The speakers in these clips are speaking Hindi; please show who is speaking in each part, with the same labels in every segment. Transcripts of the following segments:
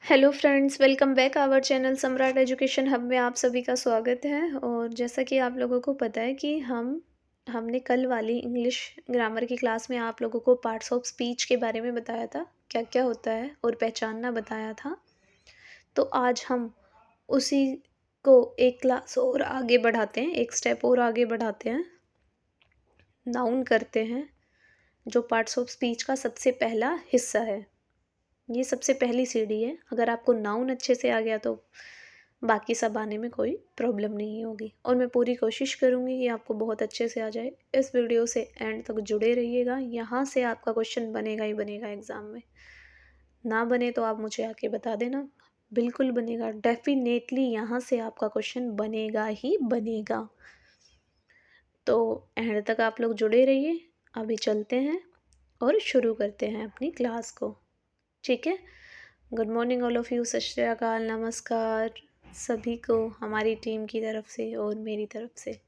Speaker 1: Hello friends, welcome back our channel Samrat education hub में आप सभी का स्वागत है। और जैसा कि आप लोगों को पता है कि हमने कल वाली इंग्लिश ग्रामर की क्लास में आप लोगों को पार्ट्स ऑफ स्पीच के बारे में बताया था, क्या क्या होता है और पहचानना बताया था। तो आज हम उसी को एक क्लास और आगे बढ़ाते हैं, एक स्टेप और आगे बढ़ाते हैं, नाउन करते हैं, जो पार्ट्स ऑफ स्पीच का सबसे पहला हिस्सा है। ये सबसे पहली सीढ़ी है। अगर आपको नाउन अच्छे से आ गया तो बाकी सब आने में कोई प्रॉब्लम नहीं होगी, और मैं पूरी कोशिश करूँगी कि आपको बहुत अच्छे से आ जाए। इस वीडियो से एंड तक जुड़े रहिएगा, यहाँ से आपका क्वेश्चन बनेगा ही बनेगा एग्ज़ाम में। ना बने तो आप मुझे आके बता देना, बिल्कुल बनेगा, डेफिनेटली यहाँ से आपका क्वेश्चन बनेगा ही बनेगा। तो एंड तक आप लोग जुड़े रहिए। अभी चलते हैं और शुरू करते हैं अपनी क्लास को, ठीक है। Good morning all of you, सत श्री अकाल, नमस्कार सभी को हमारी टीम की तरफ से और मेरी तरफ से।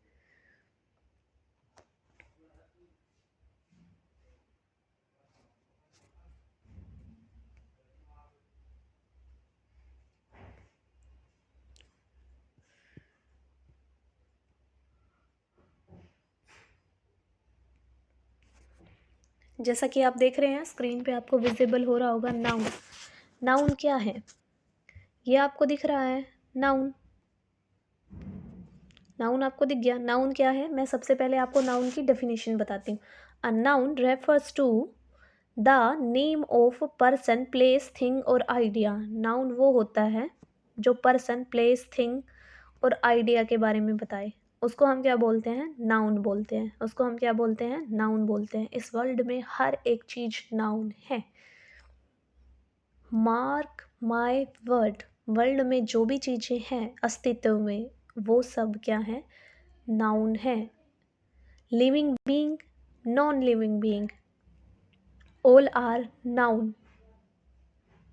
Speaker 1: जैसा कि आप देख रहे हैं स्क्रीन पे, आपको विजिबल हो रहा होगा नाउन। नाउन क्या है ये आपको दिख रहा है। नाउन नाउन आपको दिख गया। नाउन क्या है, मैं सबसे पहले आपको नाउन की डेफिनेशन बताती हूँ। A noun refers to the name of person, place, thing और आइडिया। नाउन वो होता है जो पर्सन, प्लेस, थिंग और आइडिया के बारे में बताए, उसको हम क्या बोलते हैं, नाउन बोलते हैं। उसको हम क्या बोलते हैं, नाउन बोलते हैं। इस वर्ल्ड में हर एक चीज नाउन है। मार्क माय वर्ड, वर्ल्ड में जो भी चीजें हैं अस्तित्व में, वो सब क्या है, नाउन है। Living being, non living being, all are noun,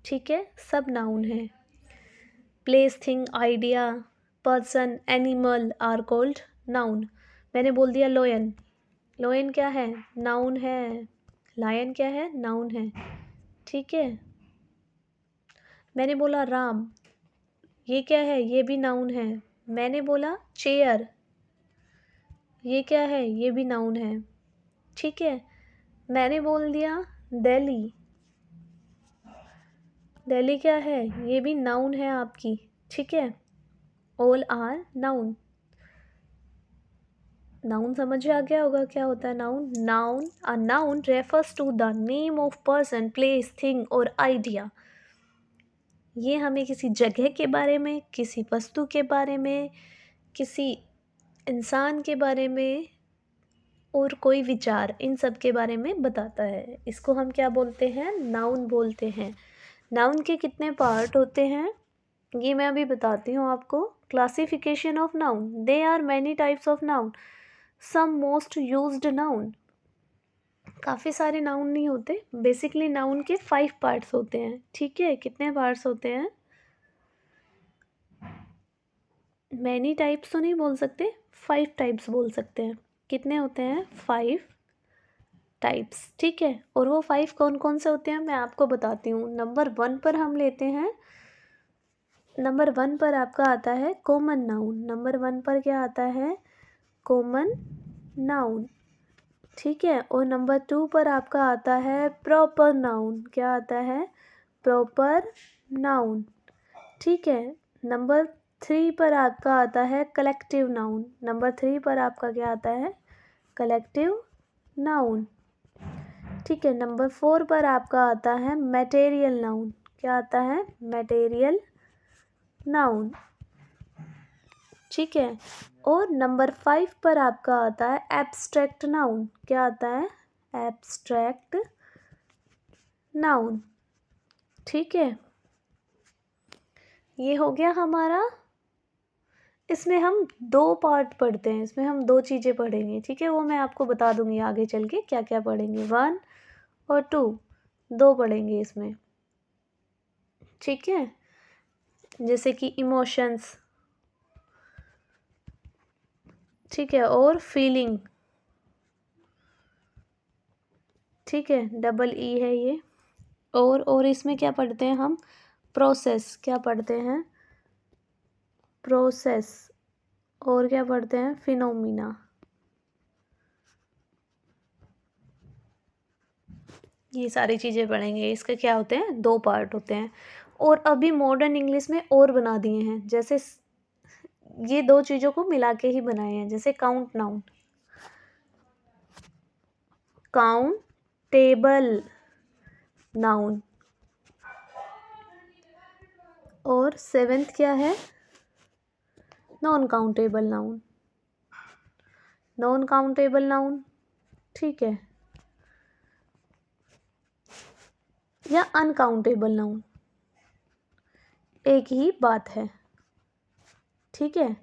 Speaker 1: ठीक है, सब नाउन है। Place, thing, idea, person, animal are called noun. मैंने बोल दिया लोयन, लोयन क्या है, नाउन है। लायन क्या है, नाउन है, ठीक है। मैंने बोला राम, ये क्या है, ये भी नाउन है। मैंने बोला चेयर, ये क्या है, ये भी नाउन है, ठीक है। मैंने बोल दिया दिल्ली, दिल्ली क्या है, ये भी नाउन है आपकी, ठीक है। All are noun. नाउन समझ में आ गया होगा क्या होता है noun. Noun, a noun refers to the name of person, place, thing और आइडिया। ये हमें किसी जगह के बारे में, किसी वस्तु के बारे में, किसी इंसान के बारे में और कोई विचार, इन सब के बारे में बताता है। इसको हम क्या बोलते हैं, नाउन बोलते हैं। नाउन के कितने पार्ट होते हैं ये मैं अभी बताती हूँ आपको। Classification of noun, they are many types of noun, some most used noun. काफ़ी सारे नाउन नहीं होते, बेसिकली नाउन के 5 पार्ट्स होते हैं, ठीक है। कितने पार्ट्स होते हैं, मैनी टाइप्स तो नहीं बोल सकते, 5 टाइप्स बोल सकते हैं। कितने होते हैं, 5 टाइप्स, ठीक है। और वो 5 कौन कौन से होते हैं मैं आपको बताती हूँ। नंबर 1 पर हम लेते हैं, नंबर 1 पर आपका आता है कॉमन नाउन। नंबर 1 पर क्या आता है, कॉमन नाउन, ठीक है। और नंबर 2 पर आपका आता है प्रॉपर नाउन। क्या आता है, प्रॉपर नाउन, ठीक है। नंबर 3 पर आपका आता है कलेक्टिव नाउन। नंबर 3 पर आपका क्या आता है, कलेक्टिव नाउन, ठीक है। नंबर 4 पर आपका आता है मैटेरियल नाउन। क्या आता है, मैटेरियल नाउन, ठीक है। और नंबर 5 पर आपका आता है एब्स्ट्रैक्ट नाउन। क्या आता है, एब्स्ट्रैक्ट नाउन, ठीक है। ये हो गया हमारा। इसमें हम 2 पार्ट पढ़ते हैं, इसमें हम 2 चीज़ें पढ़ेंगे, ठीक है। वो मैं आपको बता दूंगी आगे चल के क्या क्या पढ़ेंगे। 1 और 2, 2 पढ़ेंगे इसमें, ठीक है। जैसे कि इमोशंस, ठीक है, और फीलिंग, ठीक है, डबल ई है ये। और इसमें क्या पढ़ते हैं हम, प्रोसेस क्या पढ़ते हैं? प्रोसेस। और क्या पढ़ते हैं? फिनोमिना। ये सारी चीज़ें पढ़ेंगे। इसके क्या होते हैं? 2 पार्ट होते हैं। और अभी मॉडर्न इंग्लिश में और बना दिए हैं, जैसे ये 2 चीज़ों को मिला के ही बनाए हैं, जैसे काउंट नाउन, काउंटेबल नाउन, और 7th क्या है? Non countable noun. Non countable noun, ठीक है, या अनकाउंटेबल नाउन, एक ही बात है, ठीक है।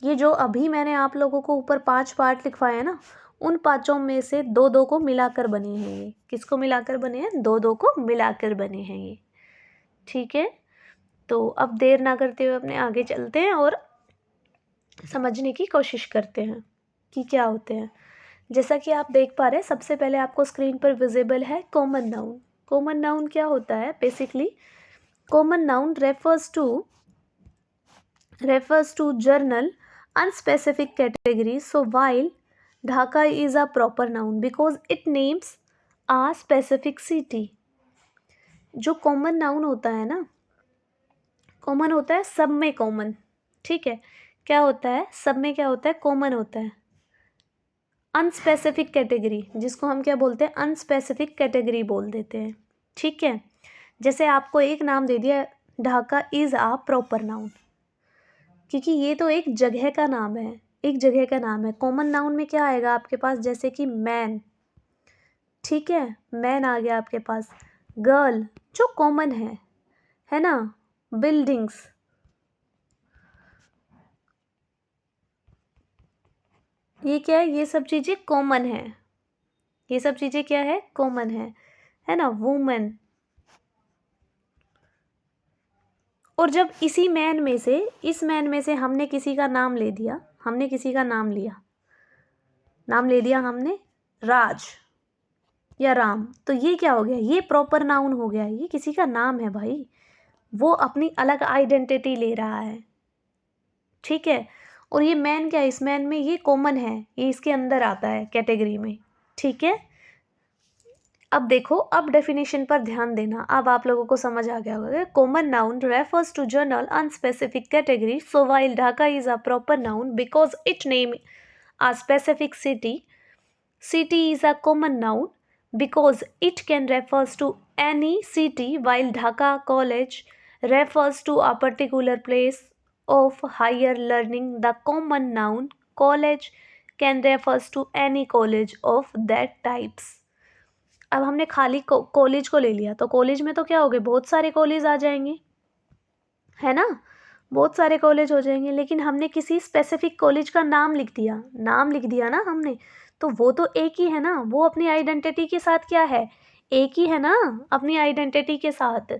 Speaker 1: ये जो अभी मैंने आप लोगों को ऊपर 5 पार्ट लिखवाए हैं ना, उन 5 में से 2-2 को मिलाकर बने हैं ये। किसको मिलाकर बने हैं? 2-2 को मिलाकर बने हैं ये, ठीक है। तो अब देर ना करते हुए अपने आगे चलते हैं और समझने की कोशिश करते हैं कि क्या होते हैं। जैसा कि आप देख पा रहे हैं, सबसे पहले आपको स्क्रीन पर विजिबल है कॉमन नाउन। कॉमन नाउन क्या होता है? Basically common noun refers to general unspecific category. So while Dhaka is a proper noun because it names a specific city. जो कॉमन नाउन होता है ना, कॉमन होता है सब में कॉमन, ठीक है। क्या होता है? सब में क्या होता है? कॉमन होता है। अनस्पेसिफिक कैटेगरी, जिसको हम क्या बोलते हैं? अनस्पेसिफिक कैटेगरी बोल देते हैं, ठीक है। जैसे आपको एक नाम दे दिया, Dhaka is a proper noun, क्योंकि ये तो एक जगह का नाम है, एक जगह का नाम है। कॉमन नाउन में क्या आएगा आपके पास? जैसे कि मैन, ठीक है, मैन आ गया आपके पास। गर्ल जो कॉमन है ना। बिल्डिंग्स, ये क्या है? ये सब चीज़ें कॉमन है, ये सब चीज़ें क्या है? कॉमन है ना। वुमेन। और जब इसी मैन में से, इस मैन में से हमने किसी का नाम ले दिया, हमने किसी का नाम लिया, नाम ले दिया हमने राज या राम, तो ये क्या हो गया? ये प्रॉपर नाउन हो गया। ये किसी का नाम है भाई, वो अपनी अलग आइडेंटिटी ले रहा है, ठीक है। और ये मैन क्या है? इस मैन में ये कॉमन है, ये इसके अंदर आता है कैटेगरी में, ठीक है। अब देखो, अब डेफिनेशन पर ध्यान देना। अब आप लोगों को समझ आ गया होगा। Common noun refers to general unspecific category. So while Dhaka is a proper noun because it name a specific city. City is a common noun because it can refers to any city, while Dhaka College refers to a particular place of higher learning. The common noun college can refers to any college of that types. अब हमने खाली कॉलेज को ले लिया, तो कॉलेज में तो क्या हो गए? बहुत सारे कॉलेज आ जाएंगे, है ना, बहुत सारे कॉलेज हो जाएंगे। लेकिन हमने किसी स्पेसिफिक कॉलेज का नाम लिख दिया, नाम लिख दिया ना हमने, तो वो तो एक ही है ना, वो अपनी आइडेंटिटी के साथ क्या है? एक ही है ना, अपनी आइडेंटिटी के साथ।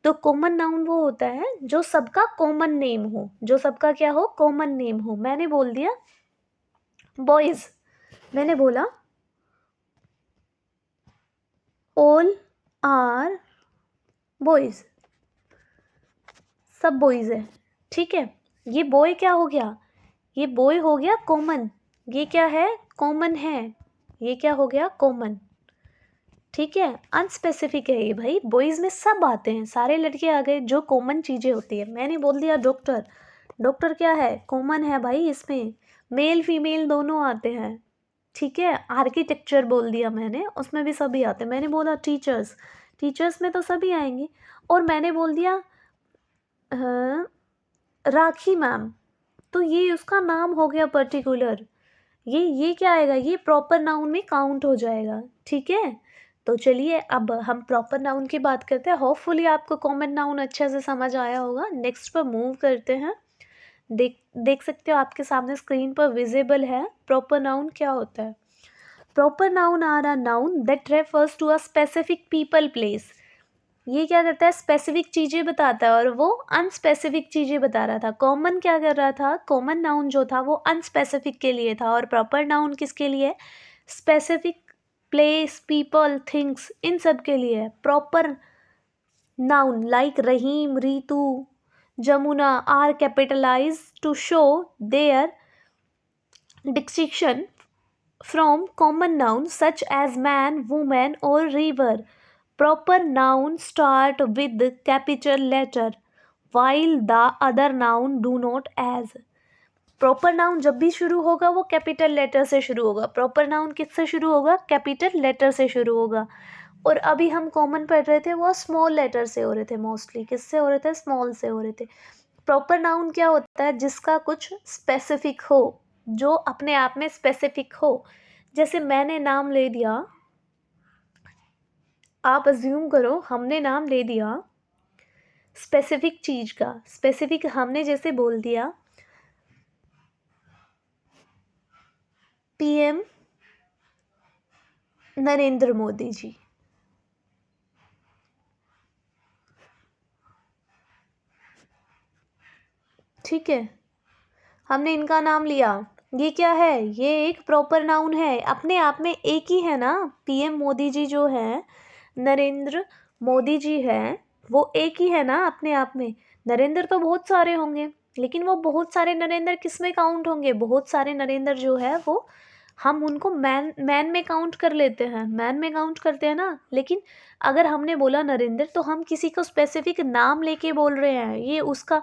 Speaker 1: तो कॉमन नाउन वो होता है जो सबका कॉमन नेम हो, जो सबका क्या हो? कॉमन नेम हो। मैंने बोल दिया बॉयज, मैंने बोला ऑल आर बॉयज, सब बॉयज है, ठीक है। ये बॉय क्या हो गया? ये बॉय हो गया कॉमन, ये क्या है? कॉमन है, ये क्या हो गया? कॉमन, ठीक है। अनस्पेसिफिक है ये भाई, बॉयज में सब आते हैं, सारे लड़के आ गए, जो कॉमन चीज़ें होती है। मैंने बोल दिया डॉक्टर, डॉक्टर क्या है? कॉमन है भाई, इसमें मेल फीमेल दोनों आते हैं, ठीक है। आर्किटेक्चर बोल दिया मैंने, उसमें भी सभी आते हैं। मैंने बोला टीचर्स, टीचर्स में तो सभी आएंगे। और मैंने बोल दिया राखी मैम, तो ये उसका नाम हो गया पर्टिकुलर, ये क्या आएगा? ये प्रॉपर नाउन में काउंट हो जाएगा, ठीक है। तो चलिए अब हम प्रॉपर नाउन की बात करते हैं। होपफुली आपको कॉमन नाउन अच्छे से समझ आया होगा। नेक्स्ट पर मूव करते हैं। देख सकते हो आपके सामने स्क्रीन पर विजिबल है प्रॉपर नाउन क्या होता है। Proper noun are a noun that refers to a specific people place. ये क्या करता है? स्पेसिफिक चीज़ें बताता है, और वो अनस्पेसिफिक चीज़ें बता रहा था। कॉमन क्या कर रहा था? कॉमन नाउन जो था वो अनस्पेसिफिक के लिए था, और प्रॉपर नाउन किसके लिए? स्पेसिफिक प्लेस, पीपल, थिंग्स, इन सब के लिए है। Proper Noun like Rahim, Ritu, Jamuna are capitalized to show their distinction from common nouns such as man, woman, or river. Proper nouns start with the capital letter, while the other noun do not as. Proper noun जब भी शुरू होगा वो कैपिटल लेटर से शुरू होगा. प्रॉपर नाउन किससे शुरू होगा? कैपिटल लेटर से शुरू होगा. और अभी हम कॉमन पढ़ रहे थे वो स्मॉल लेटर से हो रहे थे. मोस्टली किससे हो रहे थे? स्मॉल से हो रहे थे. प्रॉपर नाउन क्या होता है? जिसका कुछ स्पेसिफिक हो, जो अपने आप में स्पेसिफिक हो. जैसे मैंने नाम ले दिया, आप अज्यूम करो हमने नाम ले दिया स्पेसिफिक चीज का. स्पेसिफिक हमने जैसे बोल दिया पीएम नरेंद्र मोदी जी. ठीक है, हमने इनका नाम लिया. ये क्या है? ये एक प्रॉपर नाउन है. अपने आप में एक ही है ना. पीएम मोदी जी जो है, नरेंद्र मोदी जी है, वो एक ही है ना अपने आप में. नरेंद्र तो बहुत सारे होंगे, लेकिन वो बहुत सारे नरेंद्र किस में काउंट होंगे? बहुत सारे नरेंद्र जो है वो हम उनको मैन में काउंट कर लेते हैं. मैन में काउंट करते हैं ना. लेकिन अगर हमने बोला नरेंद्र तो हम किसी को स्पेसिफिक नाम लेके बोल रहे हैं. ये उसका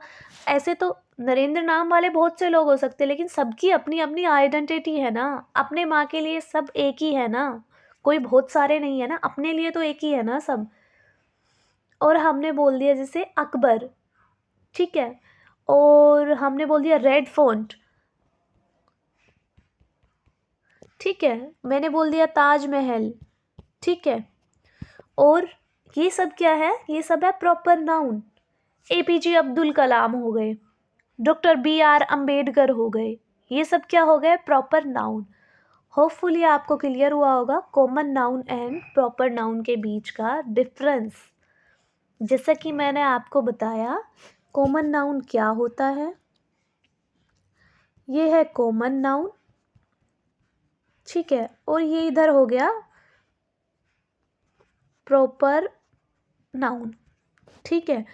Speaker 1: ऐसे तो नरेंद्र नाम वाले बहुत से लोग हो सकते हैं, लेकिन सबकी अपनी अपनी आइडेंटिटी है ना. अपने माँ के लिए सब एक ही है ना, कोई बहुत सारे नहीं है ना. अपने लिए तो एक ही है ना सब. और हमने बोल दिया जैसे अकबर, ठीक है, और हमने बोल दिया रेड फोर्ट, ठीक है, मैंने बोल दिया ताजमहल, ठीक है. और ये सब क्या है? ये सब है proper noun. APJ Abdul Kalam हो गए, डॉक्टर BR अम्बेडकर हो गए. ये सब क्या हो गए? Proper noun. होपफुली आपको क्लियर हुआ होगा common noun and proper noun के बीच का डिफरेंस. जैसा कि मैंने आपको बताया कॉमन नाउन क्या होता है. ये है कॉमन नाउन, ठीक है, और ये इधर हो गया प्रॉपर नाउन. ठीक है,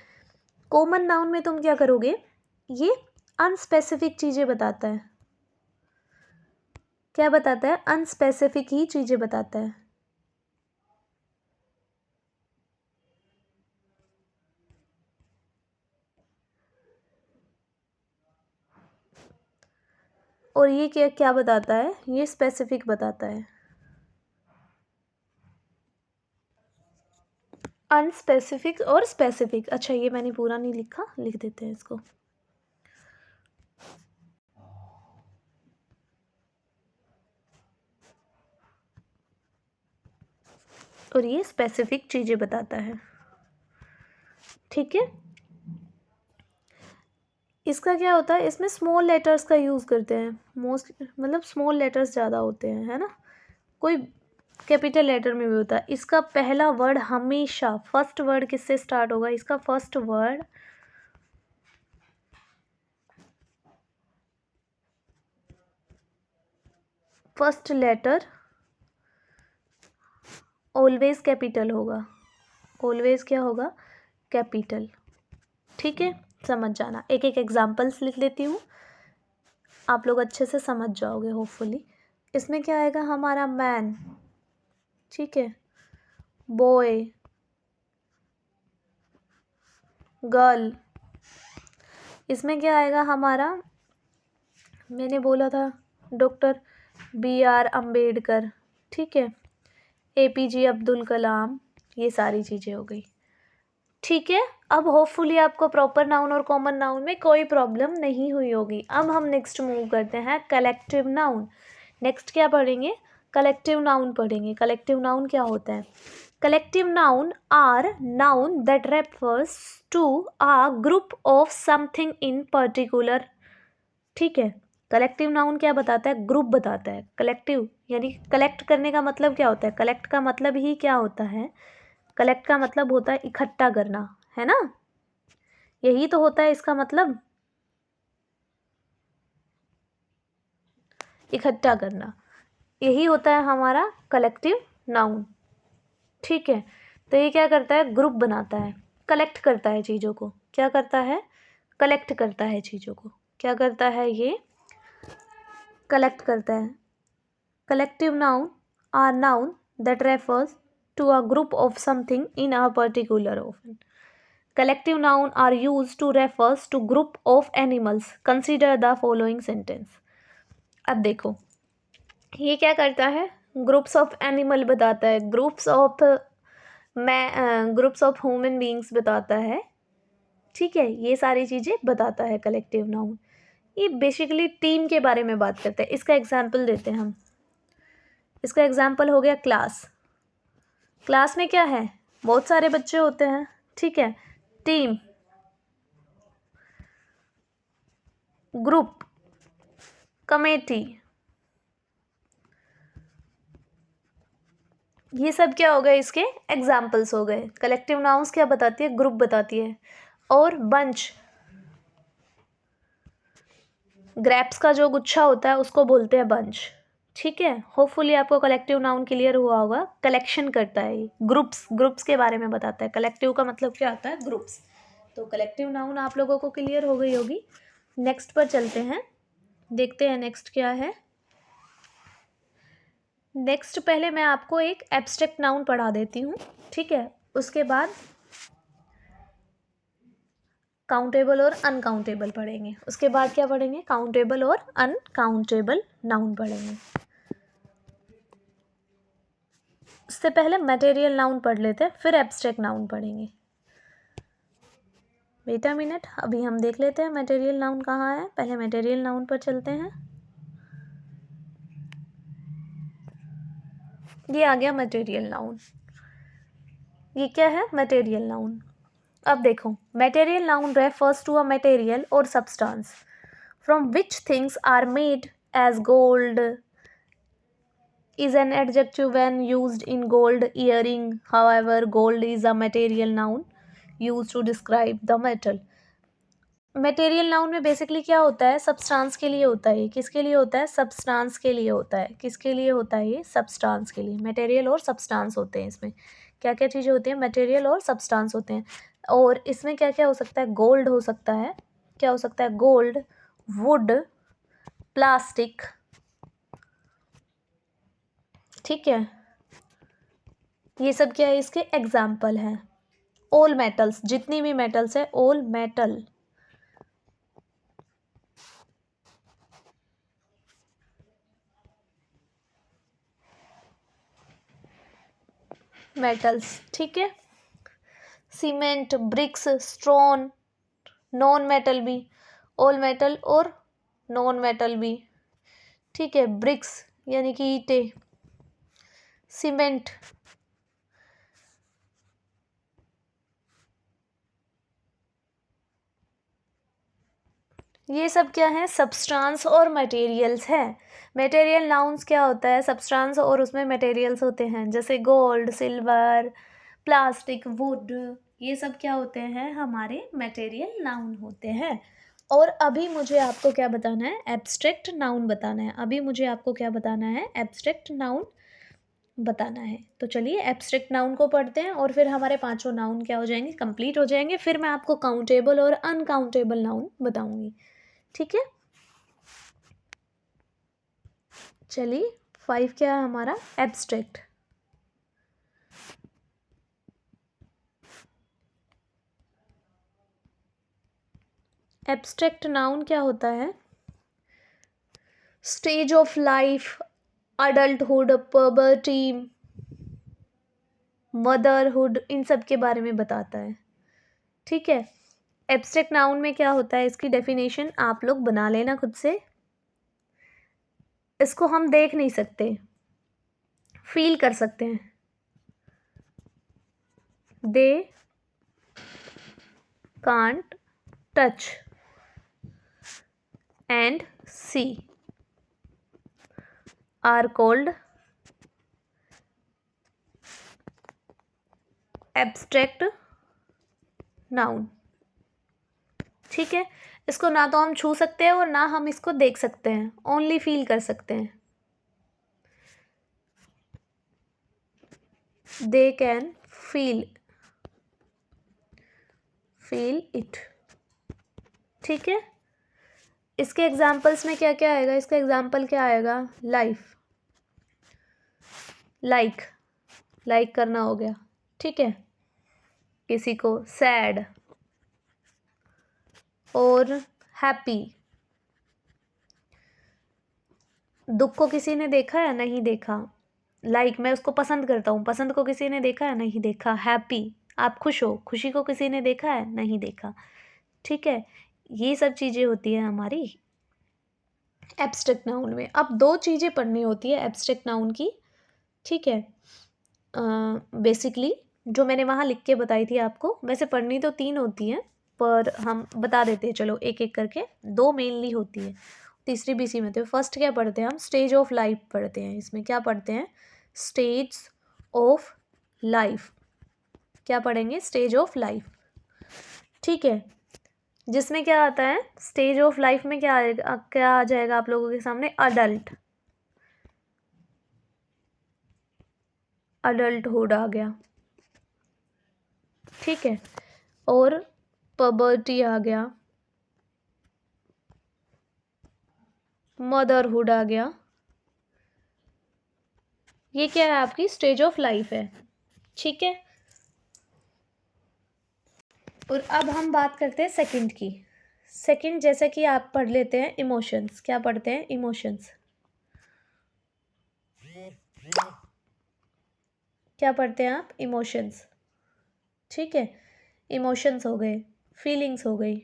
Speaker 1: कॉमन नाउन में तुम क्या करोगे? ये अनस्पेसिफिक चीज़ें बताता है. क्या बताता है? अनस्पेसिफिक ही चीज़ें बताता है. और ये क्या क्या बताता है? ये स्पेसिफिक बताता है. अनस्पेसिफिक और स्पेसिफिक. अच्छा, ये मैंने पूरा नहीं लिखा, लिख देते हैं इसको. और ये स्पेसिफिक चीज़ें बताता है. ठीक है, इसका क्या होता है? इसमें स्मॉल लेटर्स का यूज़ करते हैं मोस्ट, मतलब स्मॉल लेटर्स ज़्यादा होते हैं, है ना. कोई कैपिटल लेटर में भी होता है. इसका पहला वर्ड हमेशा, फर्स्ट वर्ड किससे स्टार्ट होगा? इसका first word first letter always capital होगा. ऑलवेज क्या होगा? कैपिटल. ठीक है, समझ जाना. एक एक एग्जाम्पल्स लिख लेती हूँ, आप लोग अच्छे से समझ जाओगे होपफुली. इसमें क्या आएगा? हमारा मैन, ठीक है, बॉय, गर्ल. इसमें क्या आएगा? हमारा, मैंने बोला था डॉक्टर BR अम्बेडकर, ठीक है, APJ अब्दुल कलाम. ये सारी चीज़ें हो गई. ठीक है, अब होपफुली आपको प्रॉपर नाउन और कॉमन नाउन में कोई प्रॉब्लम नहीं हुई होगी. अब हम नेक्स्ट मूव करते हैं कलेक्टिव नाउन. नेक्स्ट क्या पढ़ेंगे? कलेक्टिव नाउन पढ़ेंगे. कलेक्टिव नाउन क्या होता है? Collective noun are noun that refers to a group of something in particular. ठीक है, कलेक्टिव नाउन क्या बताता है? ग्रुप बताता है. कलेक्टिव यानी कलेक्ट करने का मतलब क्या होता है? कलेक्ट का मतलब ही क्या होता है? कलेक्ट का मतलब होता है इकट्ठा करना, है ना. यही तो होता है इसका मतलब, इकट्ठा करना. यही होता है हमारा कलेक्टिव नाउन. ठीक है, तो ये क्या करता है? ग्रुप बनाता है. कलेक्ट करता है चीज़ों को। क्या करता है? कलेक्ट करता है चीज़ों को। क्या करता है ये? कलेक्ट करता है। Collective noun are noun that refers to a group of something in a particular often. Collective noun are used to refers to group of animals. Consider the following sentence. अब देखो ये क्या करता है? ग्रुप्स ऑफ एनिमल बताता है, ग्रुप्स ऑफ ह्यूमन बींग्स बताता है। ठीक है, ये सारी चीज़ें बताता है कलेक्टिव नाउन। ये बेसिकली टीम के बारे में बात करते हैं। इसका एग्जाम्पल देते हैं हम। इसका एग्जाम्पल हो गया क्लास। क्लास में क्या है? बहुत सारे बच्चे होते हैं। ठीक है, टीम, ग्रुप, कमेटी, ये सब क्या हो गए? इसके एग्जाम्पल्स हो गए। कलेक्टिव नाउन्स क्या बताती है? ग्रुप बताती है। और बंच, ग्रेप्स का जो गुच्छा होता है उसको बोलते हैं बंच। ठीक है, होपफुली आपको कलेक्टिव नाउन क्लियर हुआ होगा। कलेक्शन करता है ये। ग्रुप्स के बारे में बताता है। कलेक्टिव का मतलब क्या होता है? ग्रुप्स। तो कलेक्टिव नाउन आप लोगों को क्लियर हो गई होगी। नेक्स्ट पर चलते हैं, देखते हैं नेक्स्ट क्या है। नेक्स्ट पहले मैं आपको एक एब्स्ट्रैक्ट नाउन पढ़ा देती हूँ। ठीक है, उसके बाद काउंटेबल और अनकाउंटेबल पढ़ेंगे। उसके बाद क्या पढ़ेंगे? काउंटेबल और अनकाउंटेबल नाउन पढ़ेंगे। उससे पहले मटेरियल नाउन पढ़ लेते हैं, फिर एब्स्ट्रैक्ट नाउन पढ़ेंगे। वेट अ मिनट, अभी हम देख लेते हैं मटेरियल नाउन कहाँ है। पहले मटेरियल नाउन पर चलते हैं। ये आ गया मटेरियल नाउन। ये क्या है? Material noun. अब देखो, material noun refers to a material और substance from which things are made as gold is an adjective when used in gold earring. However, gold is a material noun used to describe the metal. Material noun में बेसिकली क्या होता है? सब्सटेंस के लिए होता है। किसके लिए होता है? सब्सटेंस के लिए होता है। किसके लिए होता है ये? सब्सटेंस के लिए। मटेरियल और सब्सटेंस होते हैं। इसमें क्या क्या चीज़ें होती हैं? मटेरियल और सब्सटेंस होते हैं। और इसमें क्या क्या हो सकता है? गोल्ड हो सकता है। क्या हो सकता है? Gold, would, plastic. ठीक है, ये सब क्या है? इसके एग्जाम्पल हैं। ऑल मेटल्स, जितनी भी मेटल्स है, ऑल मेटल। मेटल्स, ठीक है। Cement, bricks, stone, non metal भी, ऑल मेटल और नॉन मेटल भी। ठीक है, ब्रिक्स यानी कि ईंटें, सीमेंट, ये सब क्या है? सब्सटेंस और मटेरियल्स है। मटेरियल नाउन्स क्या होता है? सब्सटेंस और उसमें मटेरियल्स होते हैं, जैसे गोल्ड, सिल्वर, प्लास्टिक, वुड। ये सब क्या होते हैं? हमारे मटेरियल नाउन होते हैं। और अभी मुझे आपको क्या बताना है? एब्स्ट्रैक्ट नाउन बताना है। अभी मुझे आपको क्या बताना है? एब्स्ट्रैक्ट नाउन बताना है। तो चलिए एब्स्ट्रैक्ट नाउन को पढ़ते हैं और फिर हमारे पांचों नाउन क्या हो जाएंगे? कंप्लीट हो जाएंगे। फिर मैं आपको काउंटेबल और अनकाउंटेबल नाउन बताऊंगी। ठीक है, चलिए 5 क्या है हमारा? एब्स्ट्रैक्ट। एब्स्ट्रैक्ट नाउन क्या होता है? Stage of life, adulthood, puberty, motherhood, इन सब के बारे में बताता है। ठीक है, एब्स्ट्रैक्ट नाउन में क्या होता है? इसकी डेफिनेशन आप लोग बना लेना खुद से। इसको हम देख नहीं सकते, फील कर सकते हैं। They can't touch and see are called abstract noun. ठीक है, इसको ना तो हम छू सकते हैं और ना हम इसको देख सकते हैं, ओनली फील कर सकते हैं। They can feel feel it. ठीक है, इसके एग्जाम्पल्स में क्या क्या आएगा? इसका एग्जाम्पल क्या आएगा? लाइफ, लाइक, लाइक करना हो गया। ठीक है, किसी को सैड और हैप्पी। दुख को किसी ने देखा या नहीं देखा? लाइक मैं उसको पसंद करता हूँ, पसंद को किसी ने देखा है? नहीं देखा। हैप्पी, आप खुश हो, खुशी को किसी ने देखा है? नहीं देखा। ठीक है, ये सब चीज़ें होती है हमारी एब्स्ट्रैक्ट नाउन में। अब दो चीज़ें पढ़नी होती है एब्स्ट्रैक्ट नाउन की। ठीक है, बेसिकली जो मैंने वहाँ लिख के बताई थी आपको, वैसे पढ़नी तो तीन होती हैं पर हम बता देते हैं, चलो एक एक करके। दो मेनली होती है, तीसरी भी इसी में। तो फर्स्ट क्या पढ़ते हैं हम? स्टेज ऑफ लाइफ पढ़ते हैं। इसमें क्या पढ़ते हैं? Stage of life. क्या पढ़ेंगे? Stage of life. ठीक है, जिसमें क्या आता है स्टेज ऑफ लाइफ में? क्या आएगा, क्या आ जाएगा आप लोगों के सामने? अडल्ट, अडल्टहुड आ गया। ठीक है, और पबर्टी आ गया, मदरहुड आ गया। ये क्या है? आपकी स्टेज ऑफ लाइफ है। ठीक है, और अब हम बात करते हैं सेकंड की। सेकंड जैसे कि आप पढ़ लेते हैं इमोशंस। क्या पढ़ते हैं? इमोशंस। क्या पढ़ते हैं आप? इमोशंस। ठीक है, इमोशंस हो गए, फीलिंग्स हो गई।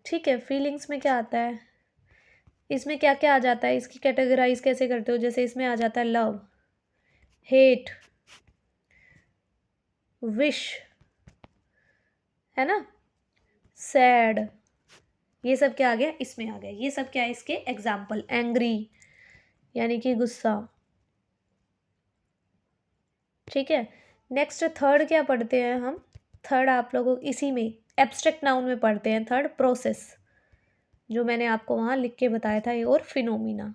Speaker 1: ठीक है, फीलिंग्स में क्या आता है? इसमें क्या क्या आ जाता है? इसकी कैटेगराइज कैसे करते हो? जैसे इसमें आ जाता है लव, हेट, विश, है ना, सैड। ये सब क्या आ गया? इसमें आ गया। ये सब क्या है? इसके एग्जाम्पल। एंग्री यानी कि गुस्सा। ठीक है, नेक्स्ट थर्ड क्या पढ़ते हैं हम? थर्ड आप लोगों इसी में एब्स्ट्रैक्ट नाउन में पढ़ते हैं। थर्ड प्रोसेस, जो मैंने आपको वहाँ लिख के बताया था, और फिनोमिना।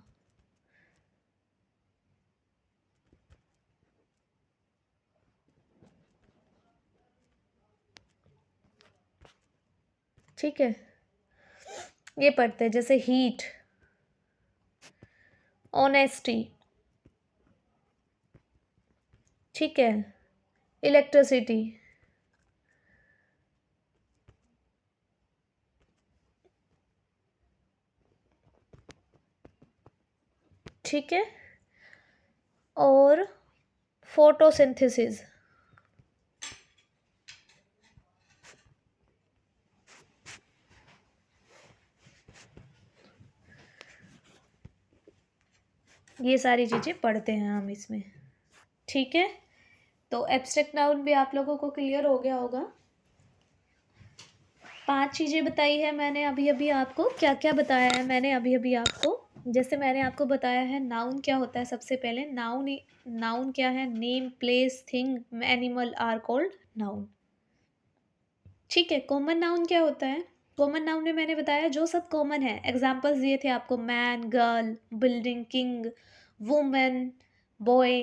Speaker 1: ठीक है, ये पढ़ते हैं जैसे हीट, ऑनेस्टी। ठीक है, इलेक्ट्रिसिटी। ठीक है, और फोटोसिंथेसिस। ये सारी चीज़ें पढ़ते हैं हम इसमें। ठीक है, तो एब्स्ट्रैक्ट नाउन भी आप लोगों को क्लियर हो गया होगा। 5 चीज़ें बताई है मैंने अभी अभी आपको। क्या क्या बताया है मैंने अभी अभी आपको? जैसे मैंने आपको बताया है नाउन क्या होता है। सबसे पहले नाउन, नाउन क्या है? Name, place, thing, animal are called noun. ठीक है, कॉमन नाउन क्या होता है? कॉमन नाउन में मैंने बताया जो सब कॉमन है। एग्जाम्पल्स दिए थे आपको, man, girl, building, king, women, boy.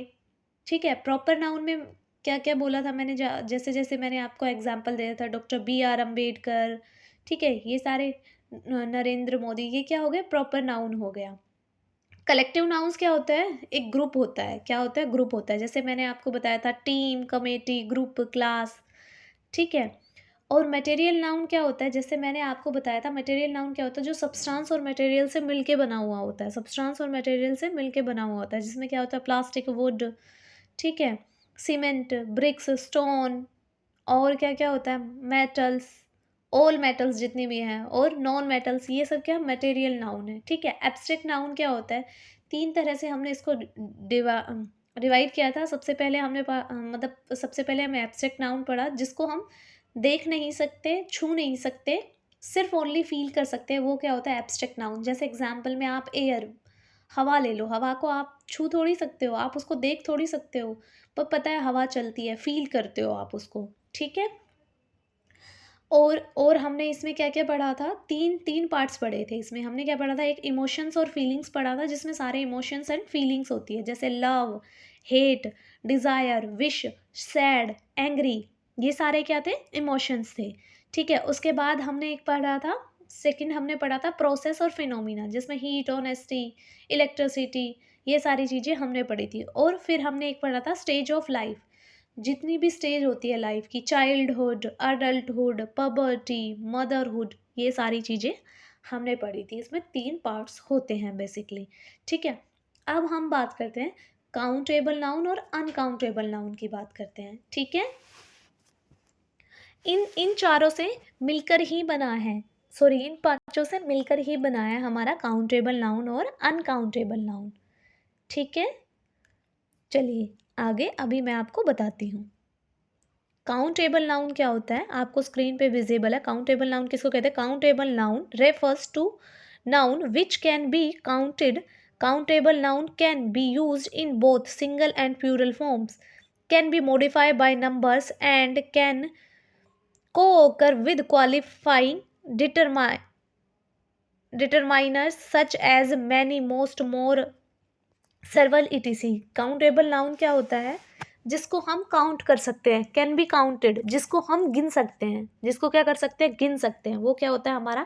Speaker 1: ठीक है, प्रॉपर नाउन में क्या क्या बोला था मैंने? जैसे जैसे मैंने आपको एग्जाम्पल दिया था, डॉक्टर BR अम्बेडकर। ठीक है, ये सारे नरेंद्र मोदी, ये क्या हो गए? प्रॉपर नाउन हो गया। कलेक्टिव नाउन्स क्या होता है? एक ग्रुप होता है। क्या होता है? ग्रुप होता है। जैसे मैंने आपको बताया था, टीम, कमेटी, ग्रुप, क्लास। ठीक है, और मटेरियल नाउन क्या होता है? जैसे मैंने आपको बताया था, मटेरियल नाउन क्या होता है? जो सब्सटेंस और मटेरियल से मिलके बना हुआ होता है। सब्सटेंस और मटेरियल से मिलके बना हुआ होता है, जिसमें क्या होता है? प्लास्टिक, वुड, ठीक है, सीमेंट, ब्रिक्स, स्टोन, और क्या क्या होता है? मेटल्स, ऑल मेटल्स जितने भी हैं, और नॉन मेटल्स, ये सब क्या मटेरियल नाउन है। ठीक है, एब्स्ट्रैक्ट नाउन क्या होता है? तीन तरह से हमने इसको डिवाइड किया था। सबसे पहले हमने मतलब सबसे पहले हमें एब्स्ट्रैक्ट नाउन पढ़ा, जिसको हम देख नहीं सकते, छू नहीं सकते, सिर्फ ओनली फील कर सकते हैं। वो क्या होता है? Abstract noun. जैसे एग्जाम्पल में आप एयर, हवा ले लो। हवा को आप छू थोड़ी सकते हो, आप उसको देख थोड़ी सकते हो, पर पता है हवा चलती है, फील करते हो आप उसको। ठीक है, और हमने इसमें क्या क्या पढ़ा था, तीन तीन पार्ट्स पढ़े थे इसमें। हमने क्या पढ़ा था, एक इमोशंस और फीलिंग्स पढ़ा था, जिसमें सारे इमोशंस एंड फीलिंग्स होती है, जैसे love, hate, desire, wish, sad, angry, ये सारे क्या थे, इमोशंस थे। ठीक है, उसके बाद हमने एक पढ़ा था, सेकंड हमने पढ़ा था प्रोसेस और फिनोमिना, जिसमें हीट, ऑनेस्टी, इलेक्ट्रिसिटी, ये सारी चीज़ें हमने पढ़ी थी। और फिर हमने एक पढ़ा था स्टेज ऑफ लाइफ, जितनी भी स्टेज होती है लाइफ की, चाइल्डहुड, अडल्टहुड, पबर्टी, मदरहुड, ये सारी चीज़ें हमने पढ़ी थी। इसमें तीन पार्ट्स होते हैं बेसिकली। ठीक है, अब हम बात करते हैं काउंटेबल नाउन और अनकाउंटेबल नाउन की बात करते हैं। ठीक है, इन इन चारों से मिलकर ही बना है, सॉरी, इन पांचों से मिलकर ही बना है हमारा काउंटेबल नाउन और अनकाउंटेबल नाउन। ठीक है, चलिए आगे अभी मैं आपको बताती हूँ। काउंटेबल नाउन क्या होता है, आपको स्क्रीन पे विजिबल है। काउंटेबल नाउन किसको कहते हैं, countable noun refers to noun which can be counted. Countable noun can be used in both single and plural forms, can be modified by numbers and can co-occur with qualifying determiners such as many, most, more, several etc। Countable noun क्या होता है, जिसको हम काउंट कर सकते हैं, कैन बी काउंटेड, जिसको हम गिन सकते हैं, जिसको क्या कर सकते हैं, गिन सकते हैं, वो क्या होता है, हमारा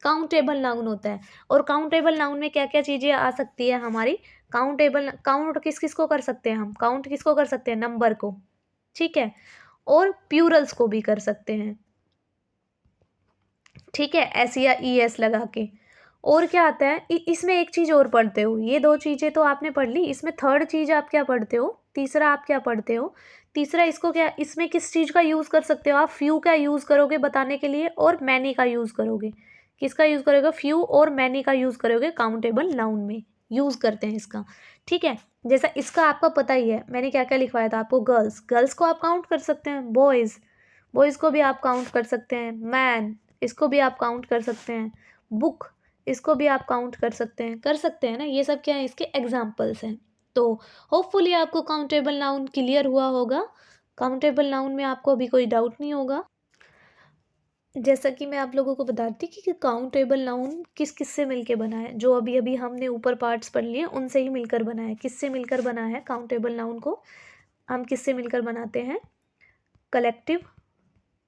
Speaker 1: काउंटेबल नाउन होता है। और काउंटेबल नाउन में क्या क्या चीज़ें आ सकती है हमारी, काउंटेबल काउंट किस किस को कर सकते हैं हम, काउंट किसको कर सकते हैं, नंबर को। ठीक है, और प्यूरल्स को भी कर सकते हैं। ठीक है, एस या ई एस लगा के। और क्या आता है, इसमें एक चीज़ और पढ़ते हो, ये दो चीज़ें तो आपने पढ़ ली, इसमें थर्ड चीज़ आप क्या पढ़ते हो, तीसरा आप क्या पढ़ते हो, तीसरा इसको क्या, इसमें किस चीज़ का यूज़ कर सकते हो आप, फ्यू का यूज़ करोगे बताने के लिए, और मैनी का यूज़ करोगे। किसका यूज़ करोगे, फ्यू और मैनी का यूज़ करोगे, काउंटेबल नाउन में यूज़ करते हैं इसका। ठीक है, जैसा इसका आपका पता ही है, मैंने क्या क्या लिखवाया था आपको, गर्ल्स, गर्ल्स को आप काउंट कर सकते हैं, बॉयज़, बॉयज़ को भी आप काउंट कर सकते हैं, मैन, इसको भी आप काउंट कर सकते हैं, बुक, इसको भी आप काउंट कर सकते हैं ना। ये सब क्या है, इसके एग्जाम्पल्स हैं। तो होपफुली आपको काउंटेबल नाउन क्लियर हुआ होगा। काउंटेबल नाउन में आपको अभी कोई डाउट नहीं होगा। जैसा कि मैं आप लोगों को बताती कि काउंटेबल नाउन किस किस से मिलकर बना है, जो अभी अभी हमने ऊपर पार्ट्स पढ़ लिए उनसे ही मिलकर बना है। किससे मिलकर बना है काउंटेबल नाउन को, हम किससे मिलकर बनाते हैं, कलेक्टिव,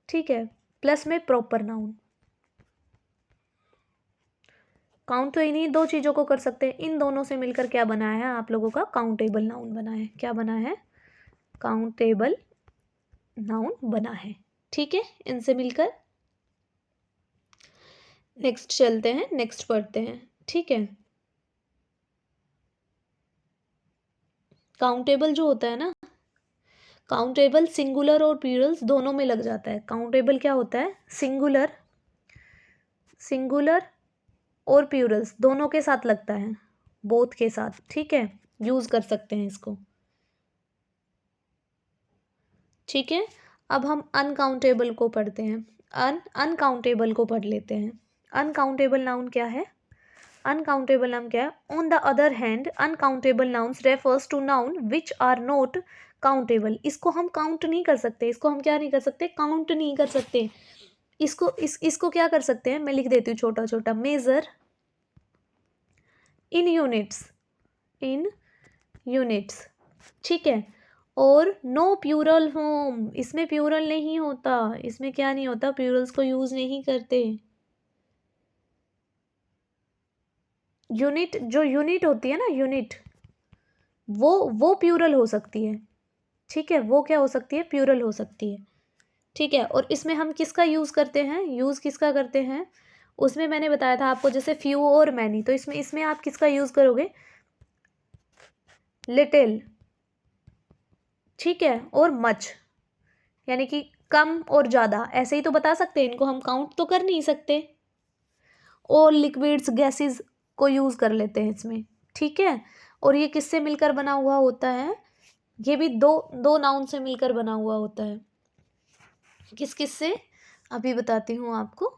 Speaker 1: ठीक है, प्लस में प्रॉपर नाउन। काउंट तो इन्हीं दो चीज़ों को कर सकते हैं, इन दोनों से मिलकर क्या बना है आप लोगों का, काउंटेबल नाउन बना है। क्या बना है, काउंटेबल नाउन बना है। ठीक है, इनसे मिलकर नेक्स्ट चलते हैं, नेक्स्ट पढ़ते हैं। ठीक है, काउंटेबल जो होता है ना, काउंटेबल सिंगुलर और प्लूरल्स दोनों में लग जाता है। काउंटेबल क्या होता है, सिंगुलर, सिंगुलर और प्लूरल्स दोनों के साथ लगता है, बोथ के साथ। ठीक है, यूज कर सकते हैं इसको। ठीक है, अब हम अनकाउंटेबल को पढ़ते हैं। अनकाउंटेबल को पढ़ लेते हैं। अनकाउंटेबल नाउन क्या है, अनकाउंटेबल नाउन क्या है, on the other hand uncountable nouns refers to noun which are not countable. इसको हम काउंट नहीं कर सकते, इसको हम क्या नहीं कर सकते, काउंट नहीं कर सकते। इसको क्या कर सकते हैं, मैं लिख देती हूँ छोटा छोटा, measure in units, in units. ठीक है, और नो प्यूरल फॉर्म, इसमें प्यूरल नहीं होता, इसमें क्या नहीं होता, प्यूरल्स को यूज नहीं करते। यूनिट, जो यूनिट होती है ना, यूनिट, वो प्यूरल हो सकती है। ठीक है, वो क्या हो सकती है, प्यूरल हो सकती है। ठीक है, और इसमें हम किसका यूज़ करते हैं, यूज़ किसका करते हैं, उसमें मैंने बताया था आपको, जैसे फ्यू और मैनी, तो इसमें इसमें आप किसका यूज़ करोगे, लिटिल, ठीक है, और मच, यानी कि कम और ज़्यादा, ऐसे ही तो बता सकते हैं, इनको हम काउंट तो कर नहीं सकते। और लिक्विड्स, गैसेस को यूज़ कर लेते हैं इसमें। ठीक है, और ये किससे मिलकर बना हुआ होता है, ये भी दो दो नाउन से मिलकर बना हुआ होता है। किस किस से, अभी बताती हूँ आपको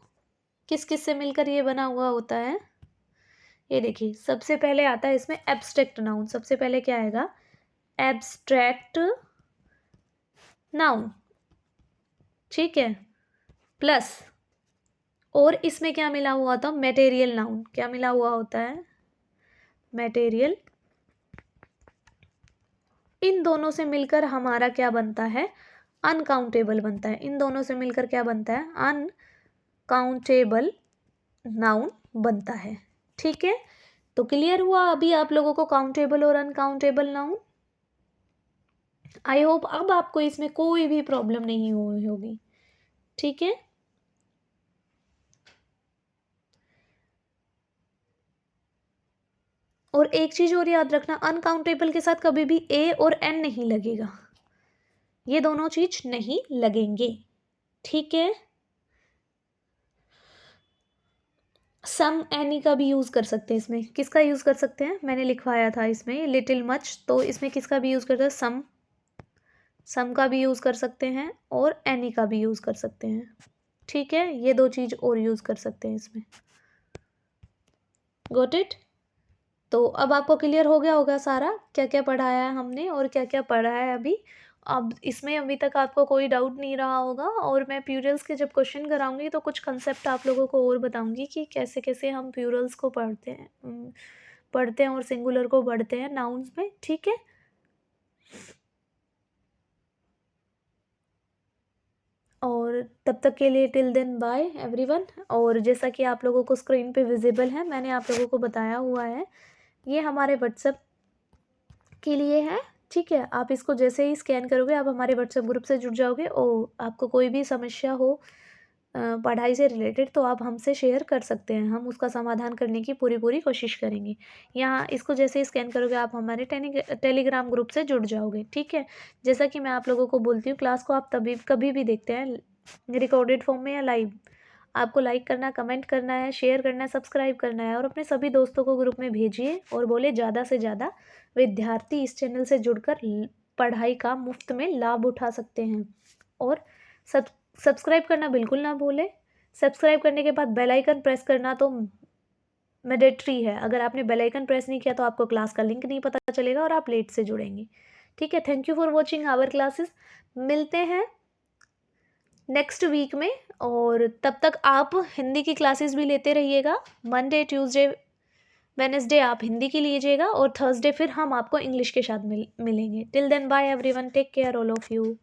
Speaker 1: किस किस से मिलकर ये बना हुआ होता है। ये देखिए, सबसे पहले आता है इसमें एब्स्ट्रैक्ट नाउन। सबसे पहले क्या आएगा, एब्स्ट्रैक्ट नाउन। ठीक है, प्लस और इसमें क्या मिला हुआ होता है, मटेरियल नाउन। क्या मिला हुआ होता है, मटेरियल। इन दोनों से मिलकर हमारा क्या बनता है, अनकाउंटेबल बनता है। इन दोनों से मिलकर क्या बनता है, अनकाउंटेबल नाउन बनता है। ठीक है, तो क्लियर हुआ अभी आप लोगों को काउंटेबल और अनकाउंटेबल नाउन। आई होप अब आपको इसमें कोई भी प्रॉब्लम नहीं हुई होगी। ठीक है, और एक चीज और याद रखना, अनकाउंटेबल के साथ कभी भी ए और एन नहीं लगेगा, ये दोनों चीज नहीं लगेंगे। ठीक है, सम एनी का भी यूज कर सकते हैं। इसमें किसका यूज कर सकते हैं, मैंने लिखवाया था इसमें लिटिल मच, तो इसमें किसका भी यूज करते हैं, सम का भी यूज कर सकते हैं और एनी का भी यूज कर सकते हैं। ठीक है, ये दो चीज और यूज कर सकते हैं इसमें। Got it. तो अब आपको क्लियर हो गया होगा सारा, क्या क्या पढ़ाया है हमने और क्या क्या पढ़ा है अभी। अब इसमें अभी तक आपको कोई डाउट नहीं रहा होगा, और मैं प्यूरल्स के जब क्वेश्चन कराऊंगी तो कुछ कंसेप्ट आप लोगों को और बताऊंगी कि कैसे कैसे हम प्यूरल्स को पढ़ते हैं और सिंगुलर को पढ़ते हैं नाउन्स में। ठीक है, और तब तक के लिए टिल देन बाय एवरीवन। और जैसा कि आप लोगों को स्क्रीन पे विजिबल है, मैंने आप लोगों को बताया हुआ है, ये हमारे व्हाट्सएप के लिए है। ठीक है, आप इसको जैसे ही स्कैन करोगे आप हमारे व्हाट्सएप ग्रुप से जुड़ जाओगे, और आपको कोई भी समस्या हो पढ़ाई से रिलेटेड तो आप हमसे शेयर कर सकते हैं, हम उसका समाधान करने की पूरी पूरी कोशिश करेंगे। यहाँ इसको जैसे ही स्कैन करोगे आप हमारे टेलीग्राम ग्रुप से जुड़ जाओगे। ठीक है, जैसा कि मैं आप लोगों को बोलती हूँ, क्लास को आप तभी कभी भी देखते हैं रिकॉर्डेड फॉर्म में या लाइव, आपको लाइक करना, कमेंट करना है, शेयर करना है, सब्सक्राइब करना है, और अपने सभी दोस्तों को ग्रुप में भेजिए और बोले ज़्यादा से ज़्यादा विद्यार्थी इस चैनल से जुड़कर पढ़ाई का मुफ्त में लाभ उठा सकते हैं। और सब्सक्राइब करना बिल्कुल ना भूलें। सब्सक्राइब करने के बाद बेल आइकन प्रेस करना तो मैंडेटरी है। अगर आपने बेल आइकन प्रेस नहीं किया तो आपको क्लास का लिंक नहीं पता चलेगा और आप लेट से जुड़ेंगे। ठीक है, thank you for watching our classes. मिलते हैं नेक्स्ट वीक में, और तब तक आप हिंदी की क्लासेस भी लेते रहिएगा। मंडे, ट्यूसडे, वेडनेसडे आप हिंदी की लीजिएगा, और थर्सडे फिर हम आपको इंग्लिश के साथ मिलेंगे। Till then bye everyone, take care all of you.